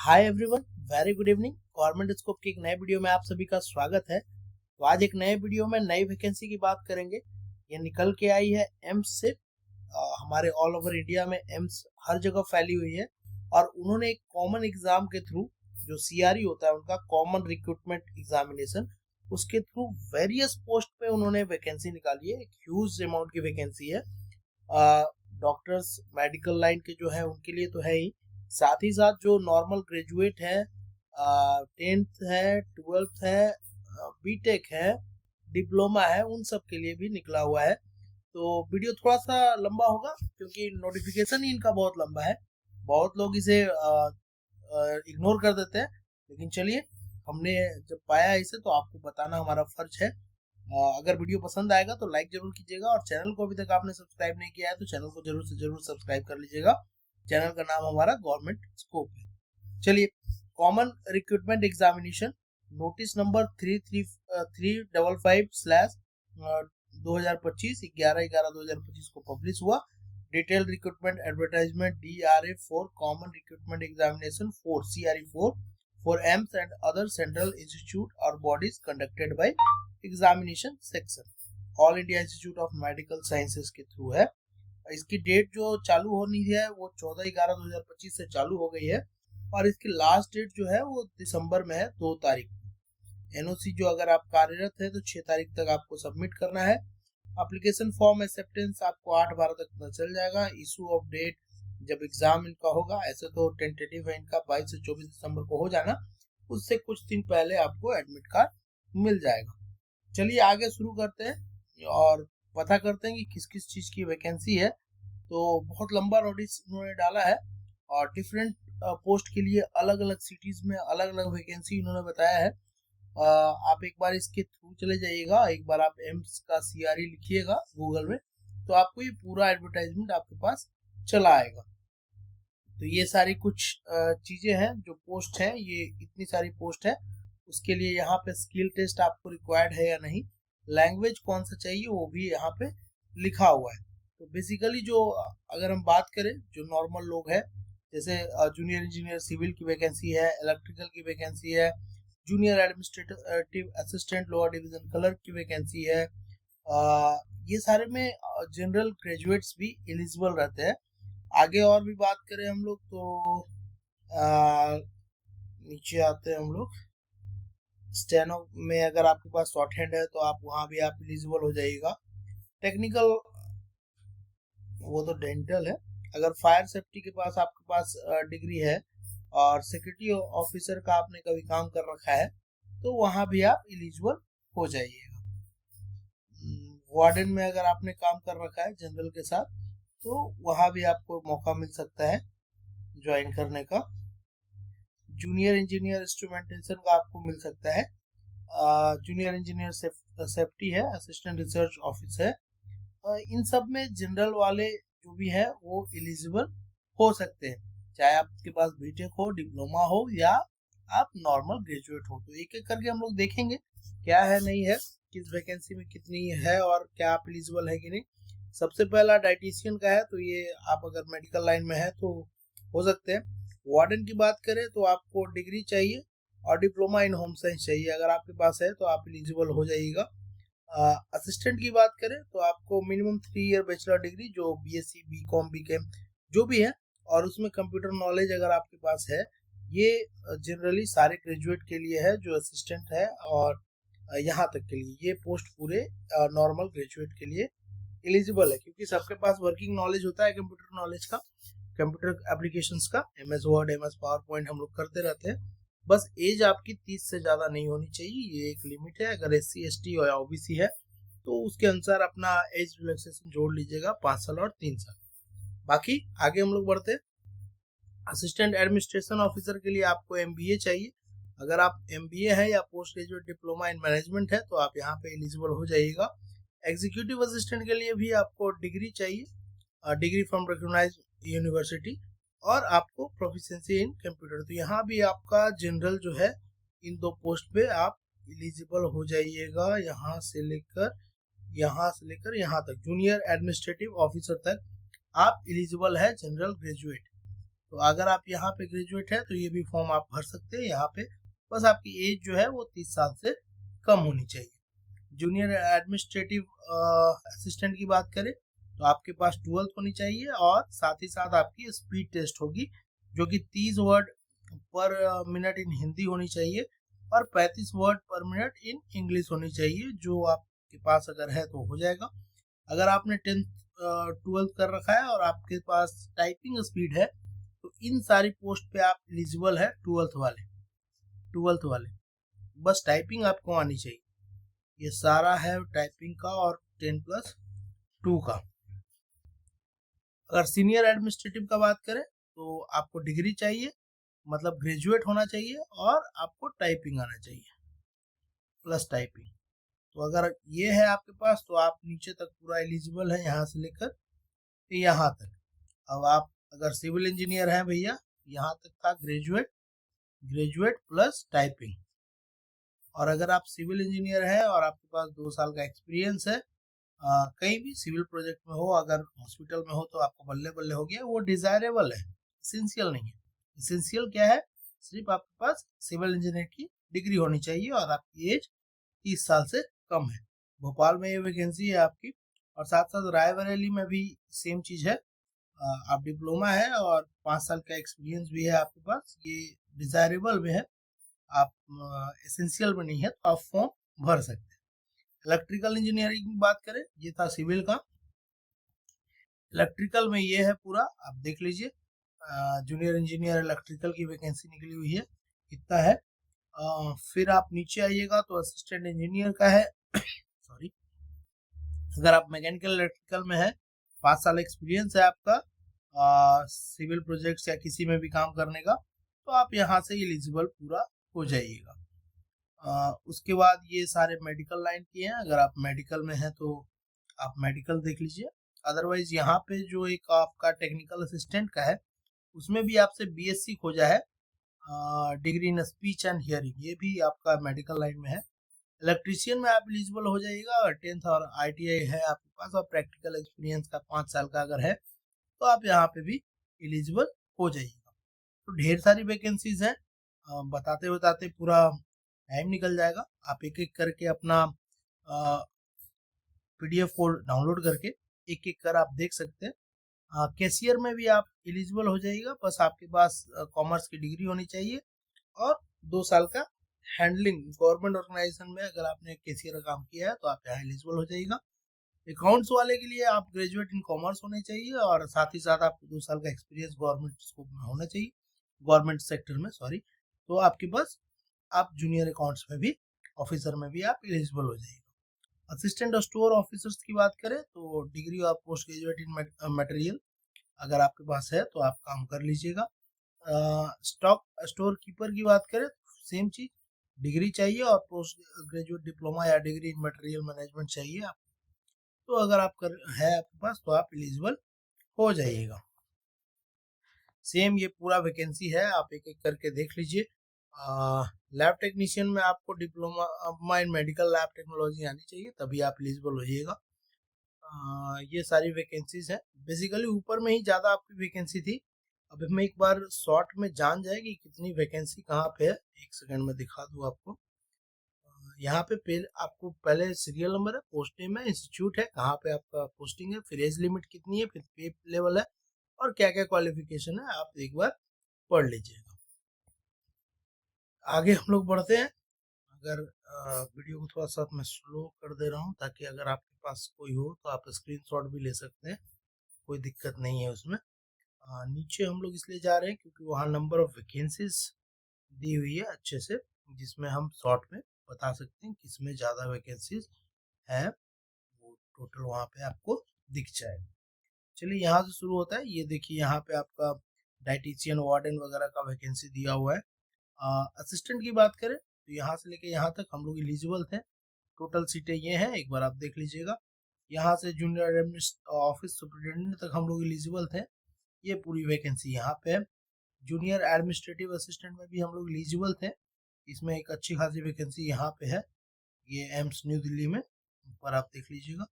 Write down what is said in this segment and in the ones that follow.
Hi everyone, very good evening. Government scope की एक नए वीडियो में आप सभी का स्वागत है। तो आज एक नए वीडियो में नई वैकेंसी की बात करेंगे। ये निकल के आई है एम्स से। हमारे ऑल ओवर इंडिया में एम्स हर जगह फैली हुई है और उन्होंने एक कॉमन एग्जाम के थ्रू, जो सीआरई होता है उनका कॉमन रिक्रूटमेंट एग्जामिनेशन, उसके थ्रू वेरियस पोस्ट पे उन्होंने वैकेंसी निकाली है। एक ह्यूज अमाउंट की वैकेंसी है। डॉक्टर्स, मेडिकल लाइन के जो है उनके लिए तो है ही, साथ ही साथ जो नॉर्मल ग्रेजुएट है, 10th है, 12th है, बीटेक है, डिप्लोमा है, उन सब के लिए भी निकला हुआ है। तो वीडियो थोड़ा सा लंबा होगा क्योंकि नोटिफिकेशन ही इनका बहुत लंबा है। बहुत लोग इसे इग्नोर कर देते हैं, लेकिन चलिए, हमने जब पाया इसे तो आपको बताना हमारा फर्ज है। अगर वीडियो पसंद आएगा तो लाइक जरूर कीजिएगा और चैनल को अभी तक आपने सब्सक्राइब नहीं किया है तो चैनल को जरूर से जरूर सब्सक्राइब कर लीजिएगा। चैनल का नाम हमारा गवर्नमेंट स्कोप है। चलिए, common recruitment examination notice number 355/2025 11/11/2025 को पब्लिश हुआ। Detail recruitment advertisement DRA4 common recruitment examination 4 CRE4 for AIIMS and other central institute or bodies conducted by examination section all India institute of medical sciences के through है। इसकी date जो चालू होनी है वो 14/11/2025 से चालू हो गई है और इसकी लास्ट डेट जो है वो दिसंबर में है, 2 तारीख। एनओसी जो अगर आप कार्यरत है तो 6 तारीख तक आपको सबमिट करना है। एप्लीकेशन फॉर्म एक्सेप्टेंस आपको 8/12 तक पता चल जाएगा। इशू ऑफ डेट जब एग्जाम इनका होगा, ऐसे तो टेंटेटिव है इनका 22 से 24 दिसंबर को हो जाना, उससे कुछ दिन पहले आपको एडमिट कार्ड मिल जाएगा। चलिए आगे शुरू करते हैं और पता करते हैं कि किस किस चीज की वैकेंसी है। तो बहुत लंबा नोटिस उन्होंने डाला है और डिफरेंट पोस्ट के लिए अलग अलग सिटीज में अलग अलग वैकेंसी उन्होंने बताया है। आप एक बार इसके थ्रू चले जाइएगा, एक बार आप एम्स का सीआरई लिखिएगा गूगल में, तो आपको ये पूरा एडवर्टाइजमेंट आपके पास चला आएगा। तो ये सारी कुछ चीजें हैं जो पोस्ट है, ये इतनी सारी पोस्ट है। उसके लिए यहाँ पे स्किल टेस्ट आपको रिक्वायर्ड है या नहीं, लैंग्वेज कौन सा चाहिए वो भी यहाँ पे लिखा हुआ है। तो बेसिकली जो अगर हम बात करें, जो नॉर्मल लोग हैं, जैसे जूनियर इंजीनियर सिविल की वैकेंसी है, इलेक्ट्रिकल की वैकेंसी है, junior administrative assistant lower division clerk की वैकेंसी है, ये सारे में जनरल ग्रेजुएट्स भी एलिजिबल रहते हैं। आगे और भी बात करें हम लोग तो नीचे आते हैं हम लोग। स्टेनो में अगर आपके पास शॉर्ट हैंड है तो आप वहाँ भी आप एलिजिबल हो जाइएगा। टेक्निकल वो तो डेंटल है। अगर फायर सेफ्टी के पास आपके पास डिग्री है और सिक्योरिटी ऑफिसर का आपने कभी काम कर रखा है तो वहाँ भी आप एलिजिबल हो जाइएगा। वार्डन में अगर आपने काम कर रखा है जनरल के साथ तो वहाँ भी आपको मौका मिल सकता है ज्वाइन करने का। जूनियर इंजीनियर इंस्ट्रूमेंटेशन का आपको मिल सकता है। जूनियर इंजीनियर सेफ्टी है, असिस्टेंट रिसर्च ऑफिस है। इन सब में जनरल वाले जो भी है वो एलिजिबल हो सकते हैं, चाहे आपके पास बीटेक हो, डिप्लोमा हो या आप नॉर्मल ग्रेजुएट हो। तो एक एक करके हम लोग देखेंगे क्या है नहीं है, किस वैकेंसी में कितनी है और क्या आप एलिजिबल है कि नहीं। सबसे पहला डाइटिशियन का है, तो ये आप अगर मेडिकल लाइन में है तो हो सकते हैं। वार्डन की बात करें तो आपको डिग्री चाहिए और डिप्लोमा इन होम साइंस चाहिए, अगर आपके पास है तो आप एलिजिबल हो जाइएगा। असिस्टेंट की बात करें तो आपको मिनिमम 3 ईयर बैचलर डिग्री, जो बीएससी, बीकॉम, बीकेम जो भी है, और उसमें कंप्यूटर नॉलेज अगर आपके पास है। ये जनरली सारे ग्रेजुएट के लिए है जो असिस्टेंट है, और यहाँ तक के लिए ये पोस्ट पूरे नॉर्मल ग्रेजुएट के लिए एलिजिबल है, क्योंकि सबके पास वर्किंग नॉलेज होता है कंप्यूटर नॉलेज का, कंप्यूटर एप्लीकेशंस का, MS word, MS power point हम लोग करते रहते हैं। बस एज आपकी 30 से ज़्यादा नहीं होनी चाहिए, ये एक लिमिट है। अगर SC ST या OBC है तो उसके अनुसार अपना एज रिलैक्सेशन जोड़ लीजिएगा, 5 साल और 3 साल। बाकी आगे हम लोग बढ़ते हैं। असिस्टेंट एडमिनिस्ट्रेशन ऑफिसर के लिए आपको MBA चाहिए। अगर आप MBA है या post graduate diploma in management है तो आप यहाँ पे एलिजिबल हो जाइएगा। एग्जीक्यूटिव असिस्टेंट के लिए भी आपको डिग्री चाहिए, डिग्री फ्रॉम रिकॉग्नाइज्ड यूनिवर्सिटी, और आपको प्रोफिशिएंसी इन कंप्यूटर। तो यहाँ भी आपका जनरल जो है, इन 2 पोस्ट पे आप एलिजिबल हो जाइएगा। यहाँ से लेकर यहाँ तक जूनियर एडमिनिस्ट्रेटिव ऑफिसर तक आप एलिजिबल है जनरल ग्रेजुएट। तो अगर आप यहाँ पे ग्रेजुएट है तो ये भी फॉर्म आप भर सकते हैं यहाँ पे। बस आपकी एज जो है वो 30 साल से कम होनी चाहिए। जूनियर एडमिनिस्ट्रेटिव असिस्टेंट की बात करें तो आपके पास 12th होनी चाहिए और साथ ही साथ आपकी स्पीड टेस्ट होगी जो कि 30 वर्ड पर मिनट इन हिंदी होनी चाहिए और 35 वर्ड पर मिनट इन इंग्लिश होनी चाहिए, जो आपके पास अगर है तो हो जाएगा। अगर आपने 10th 12th कर रखा है और आपके पास टाइपिंग स्पीड है तो इन सारी पोस्ट पे आप एलिजिबल है। 12th वाले बस टाइपिंग आपको आनी चाहिए। ये सारा है टाइपिंग का और 10+2 का। अगर सीनियर एडमिनिस्ट्रेटिव का बात करें तो आपको डिग्री चाहिए, मतलब ग्रेजुएट होना चाहिए और आपको टाइपिंग आना चाहिए प्लस टाइपिंग। तो अगर ये है आपके पास तो आप नीचे तक पूरा एलिजिबल है, यहाँ से लेकर यहाँ तक। अब आप अगर सिविल इंजीनियर हैं भैया, यहाँ तक था ग्रेजुएट प्लस टाइपिंग। और अगर आप सिविल इंजीनियर हैं और आपके पास 2 साल का एक्सपीरियंस है कहीं भी सिविल प्रोजेक्ट में हो, अगर हॉस्पिटल में हो तो आपको बल्ले बल्ले हो गया, वो डिजायरेबल है, इसेंशियल नहीं है। इसेंशियल क्या है, सिर्फ आपके पास सिविल इंजीनियर की डिग्री होनी चाहिए और आपकी एज 30 साल से कम है। भोपाल में ये वैकेंसी है आपकी, और साथ साथ रायबरेली में भी सेम चीज है। आप डिप्लोमा है और 5 साल का एक्सपीरियंस भी है आपके पास, ये डिजायरेबल में है, आप एसेंशियल में नहीं है, तो आप फॉर्म भर सकते हैं। इलेक्ट्रिकल इंजीनियरिंग की बात करें, ये था सिविल का। इलेक्ट्रिकल में ये है पूरा, आप देख लीजिए, जूनियर इंजीनियर इलेक्ट्रिकल की वैकेंसी निकली हुई है, इतना है। फिर आप नीचे आइएगा तो असिस्टेंट इंजीनियर का है सॉरी। अगर आप मैकेनिकल इलेक्ट्रिकल में है, 5 साल एक्सपीरियंस है आपका सिविल प्रोजेक्ट्स या किसी में भी काम करने का, तो आप यहाँ से एलिजिबल पूरा हो जाइएगा। उसके बाद ये सारे मेडिकल लाइन के हैं, अगर आप मेडिकल में हैं तो आप मेडिकल देख लीजिए। अदरवाइज यहाँ पे जो एक आपका टेक्निकल असिस्टेंट का है, उसमें भी आपसे बीएससी खोजा है, degree in speech and hearing, ये भी आपका मेडिकल लाइन में है। इलेक्ट्रीशियन में आप एलिजिबल हो जाइएगा, और 10th और आईटीआई है आपके पास और प्रैक्टिकल एक्सपीरियंस का 5 साल का अगर है तो आप यहाँ पे भी एलिजिबल हो जाइएगा। तो ढेर सारी वैकेंसीज हैं, बताते बताते पूरा टाइम निकल जाएगा। आप एक एक करके अपना पीडीएफ को डाउनलोड करके एक एक कर आप देख सकते हैं। कैशियर में भी आप एलिजिबल हो जाइएगा, बस आपके पास कॉमर्स की डिग्री होनी चाहिए और 2 साल का हैंडलिंग गवर्नमेंट ऑर्गेनाइजेशन में अगर आपने कैशियर का काम किया है तो आप यहाँ एलिजिबल हो जाइएगा। अकाउंट्स वाले के लिए आप ग्रेजुएट इन कॉमर्स होने चाहिए और साथ ही साथ आपको 2 साल का एक्सपीरियंस गवर्नमेंट स्कोप में होना चाहिए, गवर्नमेंट सेक्टर में सॉरी। तो आपके पास आप जूनियर अकाउंट्स में भी, ऑफिसर में भी आप एलिजिबल हो जाइएगा। असिस्टेंट स्टोर ऑफिसर्स की बात करें तो डिग्री और पोस्ट ग्रेजुएट इन मटेरियल अगर आपके पास है तो आप काम कर लीजिएगा। स्टॉक स्टोर कीपर की बात करें सेम चीज, डिग्री चाहिए और पोस्ट ग्रेजुएट डिप्लोमा या डिग्री इन मटेरियल मैनेजमेंट चाहिए आप, तो अगर आप है आपके पास तो आप एलिजिबल हो जाइएगा। सेम ये पूरा वैकेंसी है, आप एक एक करके देख लीजिए। लैब टेक्नीशियन में आपको diploma in medical lab technology आनी चाहिए, तभी आप एलिजिबल होइएगा। ये सारी वैकेंसीज है, बेसिकली ऊपर में ही ज़्यादा आपकी वैकेंसी थी। अब हम एक बार शॉर्ट में जान जाए कि कितनी वैकेंसी कहाँ पे है, एक सेकंड में दिखा दूँ आपको। यहाँ पे आपको पहले सीरियल नंबर है, पोस्ट नेम है, इंस्टीट्यूट है, कहाँ पे आपका पोस्टिंग है, फिर एज लिमिट कितनी है, फिर पे लेवल है और क्या क्या क्वालिफिकेशन है, आप एक बार पढ़ लीजिएगा। आगे हम लोग बढ़ते हैं। अगर वीडियो को थोड़ा सा मैं स्लो कर दे रहा हूँ ताकि अगर आपके पास कोई हो तो आप स्क्रीनशॉट भी ले सकते हैं, कोई दिक्कत नहीं है उसमें। नीचे हम लोग इसलिए जा रहे हैं क्योंकि वहाँ नंबर ऑफ वैकेंसीज दी हुई है अच्छे से, जिसमें हम शॉर्ट में बता सकते हैं किसमें ज़्यादा वैकेंसीज है, वो टोटल वहाँ पे आपको दिख जाएगा। चलिए यहाँ से शुरू होता है। ये देखिए यहाँ पे आपका डाइटिशियन वार्डन वगैरह का वैकेंसी दिया हुआ है। असिस्टेंट की बात करें तो यहाँ से लेके यहाँ तक हम लोग एलिजिबल थे। टोटल सीटें ये हैं, एक बार आप देख लीजिएगा। यहाँ से जूनियर ऑफिस सुपरिटेंडेंट तक हम लोग एलिजिबल थे, ये पूरी वैकेंसी यहाँ पे है। जूनियर एडमिनिस्ट्रेटिव असिस्टेंट में भी हम लोग एलिजिबल थे, इसमें एक अच्छी खासी वैकेंसी यहाँ पे है, ये एम्स न्यू दिल्ली में, ऊपर आप देख लीजिएगा।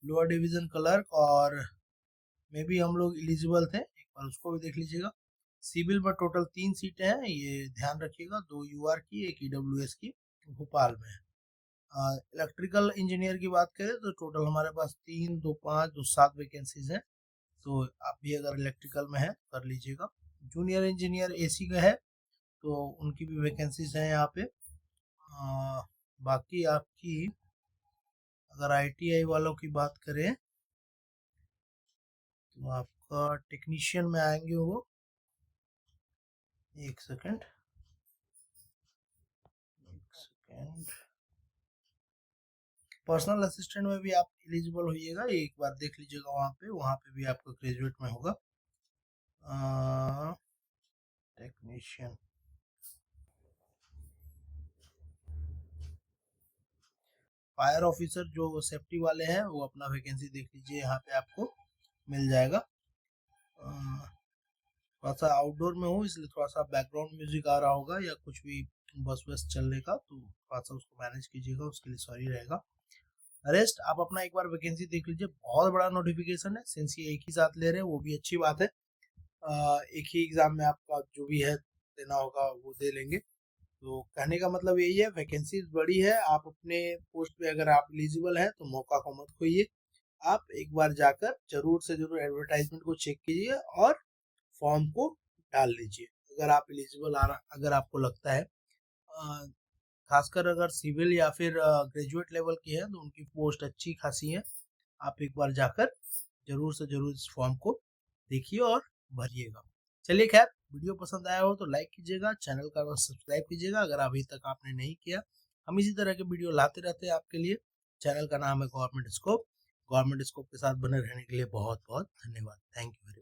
लोअर डिवीजन क्लर्क और में भी हम लोग एलिजिबल थे, एक बार उसको भी देख लीजिएगा। सिविल में टोटल 3 सीटें हैं, ये ध्यान रखिएगा, 2 यूआर की, 1 ईडब्ल्यूएस की, भोपाल में। इलेक्ट्रिकल इंजीनियर की बात करें तो टोटल हमारे पास 3, 2, 5, 2, 7 वैकेंसीज हैं, तो आप भी अगर इलेक्ट्रिकल में है कर लीजिएगा। जूनियर इंजीनियर एसी का है तो उनकी भी वैकेंसीज हैं यहाँ पे। बाकी आपकी अगर आईटीआई वालों की बात करें तो आपका टेक्नीशियन में आएंगे वो, एक सेकेंड, पर्सनल असिस्टेंट में भी आप एलिजिबल होइएगा, एक बार देख लीजिएगा, वहाँ पे भी आपका ग्रेजुएट में होगा। टेक्नीशियन, फायर ऑफिसर जो सेफ्टी वाले हैं वो अपना वैकेंसी देख लीजिए, यहाँ पे आपको मिल जाएगा। थोड़ा सा आउटडोर में हूँ इसलिए थोड़ा सा बैकग्राउंड म्यूजिक आ रहा होगा या कुछ भी बस वस चलने का, तो थोड़ा सा उसको मैनेज कीजिएगा, उसके लिए सॉरी रहेगा। रेस्ट आप अपना एक बार वैकेंसी देख लीजिए, बहुत बड़ा नोटिफिकेशन है, सिंस ये एक ही साथ ले रहे हैं वो भी अच्छी बात है। एक ही एग्जाम में आपका जो भी है देना होगा वो दे लेंगे, तो कहने का मतलब यही है, वैकेंसी बड़ी है, आप अपने पोस्ट पे अगर आप एलिजिबल हैं तो मौका को मत खोइए, आप एक बार जाकर जरूर से जरूर एडवर्टाइजमेंट को चेक कीजिए और फॉर्म को डाल लीजिए अगर आप एलिजिबल अगर आपको लगता है। खासकर अगर सिविल या फिर ग्रेजुएट लेवल की है तो उनकी पोस्ट अच्छी खासी है, आप एक बार जाकर जरूर से जरूर इस फॉर्म को देखिए और भरिएगा। चलिए खैर, वीडियो पसंद आया हो तो लाइक कीजिएगा, चैनल का सब्सक्राइब कीजिएगा अगर अभी तक आपने नहीं किया। हम इसी तरह के वीडियो लाते रहते हैं आपके लिए। चैनल का नाम है गवर्नमेंट स्कोप। गवर्नमेंट स्कोप के साथ बने रहने के लिए बहुत बहुत धन्यवाद। Thank you.